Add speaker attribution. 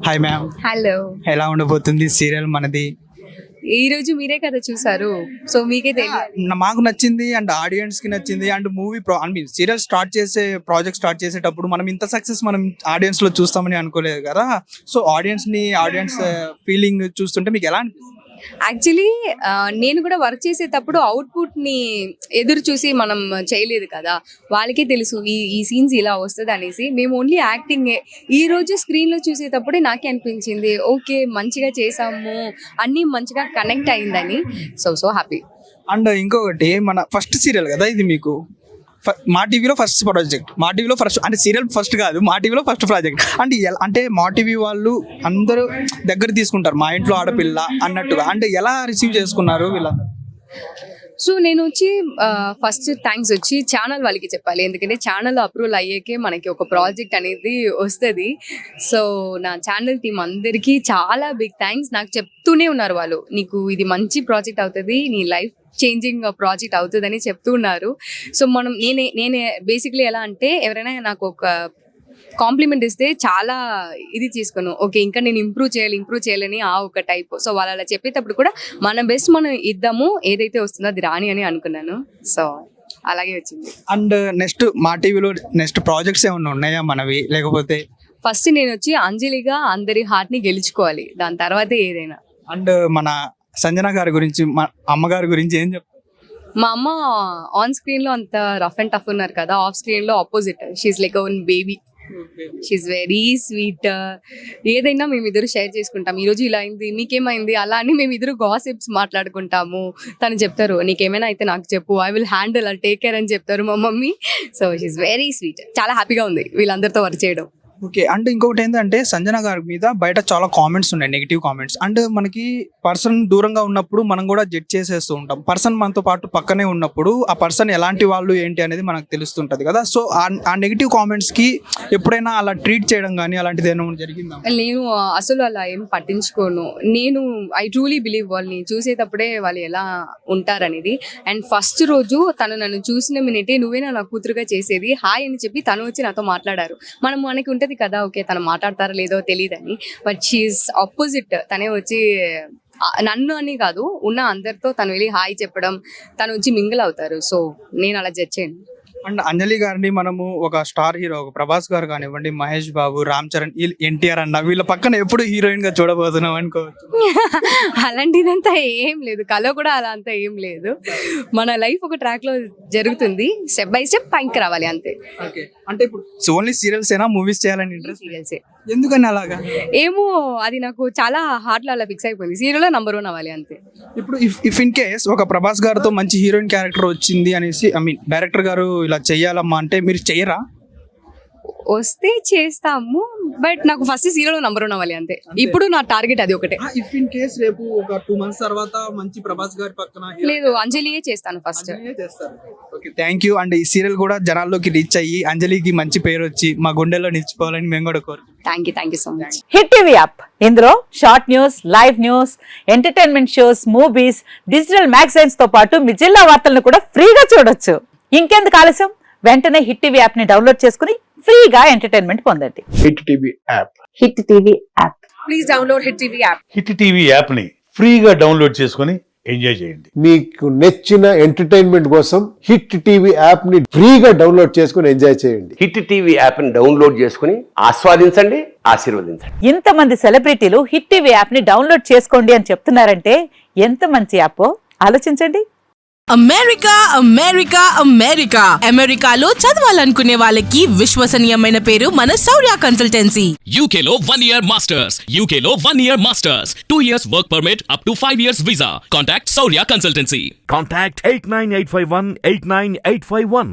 Speaker 1: Hi ma'am,
Speaker 2: hello.
Speaker 1: ఎలా ఉండబోతుంది serial మనది?
Speaker 2: ఈ రోజు మీరే కదా చూసారు, సో మీకే తెలియాలి.
Speaker 1: మాకు నచ్చింది అండ్ ఆడియన్స్ కి నచ్చింది అండ్ మూవీ సీరియల్ స్టార్ట్ చేసే ప్రాజెక్ట్ స్టార్ట్ చేసేటప్పుడు మనం ఇంత సక్సెస్ మనం ఆడియన్స్ లో చూస్తామని అనుకోలేదు కదా. సో ఆడియన్స్ ఫీలింగ్ చూస్తుంటే మీకు ఎలా అనిపిస్తుంది?
Speaker 2: యాక్చువల్లీ నేను కూడా వర్క్ చేసేటప్పుడు అవుట్పుట్ ని ఎదురు చూసి మనం చేయలేదు కదా. వాళ్ళకే తెలుసు ఈ సీన్స్ ఇలా వస్తుంది అనేసి. మేము ఓన్లీ యాక్టింగ్. ఈ రోజు స్క్రీన్ లో చూసేటప్పుడే నాకే అనిపించింది, ఓకే మంచిగా చేసాము, అన్నీ మంచిగా కనెక్ట్ అయిందని. So happy.
Speaker 1: అండ్ ఇంకొకటి, మన ఫస్ట్ సీరియల్ కదా ఇది మీకు. మా టీవీలో ఫస్ట్ ప్రాజెక్ట్, మా టీవీలో ఫస్ట్ అంటే సీరియల్ ఫస్ట్ కాదు, మా టీవీలో ఫస్ట్ ప్రాజెక్ట్. అంటే మా టీవీ వాళ్ళు అందరూ దగ్గర తీసుకుంటారు, మా ఇంట్లో ఆడపిల్ల అన్నట్టుగా. అంటే ఎలా రిసీవ్ చేసుకున్నారు వీళ్ళందరూ?
Speaker 2: సో నేను వచ్చి ఫస్ట్ థ్యాంక్స్ వచ్చి ఛానల్ వాళ్ళకి చెప్పాలి, ఎందుకంటే ఛానల్ అప్రూవల్ అయ్యాకే మనకి ఒక ప్రాజెక్ట్ అనేది వస్తుంది. సో నా ఛానల్ టీం అందరికీ చాలా బిగ్ థ్యాంక్స్. నాకు చెప్తూనే ఉన్నారు వాళ్ళు, నీకు ఇది మంచి ప్రాజెక్ట్ అవుతుంది, నీ లైఫ్ చేంజింగ్ ప్రాజెక్ట్ అవుతుందని చెప్తూ ఉన్నారు. సో నేనే బేసిక్లీ ఎలా అంటే, ఎవరైనా నాకు ఒక కాంప్లిమెంట్ ఇస్తే చాలా ఇది తీసుకున్నాను, ఓకే ఇంకా నేను ఇంప్రూవ్ చేయాలని ఆ ఒక టైప్. సో వాళ్ళు అలా చెప్పేటప్పుడు కూడా మన బెస్ట్ మనం ఇద్దాము, ఏదైతే వస్తుందో అది రాని అని అనుకున్నాను. సో అలాగే వచ్చింది.
Speaker 1: అండ్ నెక్స్ట్ మా టీవీలో నెక్స్ట్ ప్రాజెక్ట్స్ ఏమైనా ఉన్నాయా మనవి, లేకపోతే?
Speaker 2: ఫస్ట్ నేను వచ్చి అంజలిగా అందరి హార్ట్ ని గెలుచుకోవాలి, దాని తర్వాతే ఏదైనా.
Speaker 1: అండ్ మన సంజన గారి గురించి, మా అమ్మగారి గురించి ఏం చెప్తారు?
Speaker 2: మా అమ్మ ఆన్ స్క్రీన్ లో అంత రఫ్ అండ్ టఫ్ ఉన్నారు కదా, ఆఫ్ స్క్రీన్ లో opposite. She like own baby. She very sweet. ఏదైనా మేము ఇద్దరు షేర్ చేసుకుంటాం, ఈ రోజు ఇలా అయింది, మీకేమైంది, అలా అని మేము ఇద్దరు గాసిప్స్ మాట్లాడుకుంటాము. తను చెప్తారు, నీకేమైనా అయితే నాకు చెప్పు, I will handle, I take care అని చెప్తారు మా mummy. So she very sweet. చాలా హ్యాపీగా ఉంది వీళ్ళందరితో వర్క్ చేయడం.
Speaker 1: ఓకే. అంటే ఇంకొకటి ఏంటంటే, సంజన గారి మీద బయట చాలా కామెంట్స్ ఉన్నాయి, నెగిటివ్ కామెంట్స్. అండ్ మనకి పర్సన్ దూరంగా ఉన్నప్పుడు మనం కూడా జడ్జ్ చేసేస్తూ ఉంటాం. పర్సన్ మనతో పాటు పక్కనే ఉన్నప్పుడు ఆ పర్సన్ ఎలాంటి వాళ్ళు ఏంటి అనేది మనకు తెలుస్తుంటది కదా. సో ఆ నెగిటివ్ కామెంట్స్ కి ఎప్పుడైనా అలా ట్రీట్ చేయడం కానీ అలాంటిది ఏమైనా జరిగిందా?
Speaker 2: నేను అసలు అలా ఏం పట్టించుకోను. నేను ఐ ట్రూలీ బిలీవ్ వాళ్ళని చూసేటప్పుడే వాళ్ళు ఎలా ఉంటారనేది. అండ్ ఫస్ట్ రోజు తను నన్ను చూసిన మినిటే, నువ్వేనా నా కూతురుగా చేసేది, హాయ్ అని చెప్పి తను వచ్చి నాతో మాట్లాడారు. మనకి ఉంటది కదా, ఓకే తను మాట్లాడతారో లేదో తెలియదని, బట్ షీఈస్ ఆపోజిట్. తనే వచ్చి నన్ను అని కాదు, ఉన్న అందరితో తను వెళ్ళి హాయ్ చెప్పడం, తను వచ్చి మింగిల్ అవుతారు. సో నేను అలా జడ్జ్ చేయను.
Speaker 1: అండ్ అంజలి గారిని మనము ఒక స్టార్ హీరో, ఒక ప్రభాస్ గారు కానివ్వండి, మహేష్ బాబు, రామ్ చరణ్, ఎన్టీఆర్ అన్న వీళ్ళ పక్కన ఎప్పుడు హీరోయిన్ గా చూడబోతున్నాం అనుకోవచ్చు.
Speaker 2: అలాంటిదంతా ఏం లేదు, కళ కూడా అలా అంతా ఏం లేదు. మన లైఫ్ ఒక ట్రాక్ లో జరుగుతుంది, స్టెప్ బై స్టెప్ పైకి రావాలి అంతే.
Speaker 1: ఓకే. అంటే ఇప్పుడు ఓన్లీ సీరియల్స్ ఏనా, మూవీస్ చేయాలని ఇంట్రెస్ట్?
Speaker 2: సీరియల్సే.
Speaker 1: ఎందుకని అలాగా?
Speaker 2: ఏమో అది నాకు చాలా హార్ట్ లో అలా ఫిక్స్ అయిపోయింది, సీరియల్ లో నంబర్ 1 అవ్వాలి అంతే.
Speaker 1: ఇప్పుడు ఇఫ్ ఇన్ కేస్ ఒక ప్రభాస్ గారితో మంచి హీరోయిన్ క్యారెక్టర్ వచ్చింది అనేసి, డైరెక్టర్ గారు ఇలా చెయ్యాలమ్మా అంటే మీరు చెయ్యరా?
Speaker 2: వస్తే చేస్తాము, బట్ నాకు ఫస్ట్ సీరియల్ లో నంబర్ 1 అవ్వాలి అంతే. ఇప్పుడు నా టార్గెట్ అది ఒకటే.
Speaker 1: ఇఫ్ ఇన్ కేస్ రేపు ఒక 2 months తర్వాత మంచి ప్రభాస్ గారి పక్కన
Speaker 2: లేదు, అంజలియే చేస్తాను first.
Speaker 1: Okay, thank you. And ఈ సీరియల్ కూడా జనాల్లోకి రీచ్ అయ్యి అంజలికి మంచి పేరు వచ్చి మా గుండెల్లో నిలిచిపోవాలని మేము కూడా కోరుకుంటున్నాం.
Speaker 2: Thank you so much.
Speaker 3: Hit TV app, ఇందులో short news, live news, entertainment shows, movies, digital magazines తో పాటు మీ జిల్లా వార్తలను కూడా ఫ్రీగా చూడొచ్చు. ఇంకెందుకు ఆలస్యం, వెంటనే హిట్ టీవీ యాప్ ని డౌన్లోడ్ చేసుకుని ఫ్రీగా ఎంటర్టైన్మెంట్ పొందండి.
Speaker 4: Hit TV app.
Speaker 3: Hit TV app.
Speaker 2: Please download hit TV app.
Speaker 5: Hit TV app ని ఫ్రీగా డౌన్లోడ్ చేసుకుని ఎంజాయ్ చేయండి.
Speaker 4: మీకు నచ్చిన ఎంటర్టైన్మెంట్ కోసం హిట్ టీవీ యాప్ ని ఫ్రీగా డౌన్లోడ్ చేసుకుని ఎంజాయ్ చేయండి.
Speaker 6: హిట్ టీవీ యాప్ ని డౌన్లోడ్ చేసుకుని ఆస్వాదించండి, ఆశీర్వదించండి.
Speaker 3: ఇంతమంది సెలబ్రిటీలు హిట్ టీవీ యాప్ ని డౌన్లోడ్ చేసుకోండి అని చెప్తున్నారంటే ఎంత మంచి యాప్ ఆలోచించండి.
Speaker 7: అమెరికా అమెరికా అమెరికా అమెరికాలో చదవాలనుకునే వాళ్ళకి విశ్వసనీయమైన పేరు మన శౌర్య కన్సల్టెన్సీ.
Speaker 8: UK లో 1 year masters. UK లో 1 year masters. 2 years work permit up to 5 years visa. Contact Saurya Consultancy.
Speaker 9: Contact 89851 89851.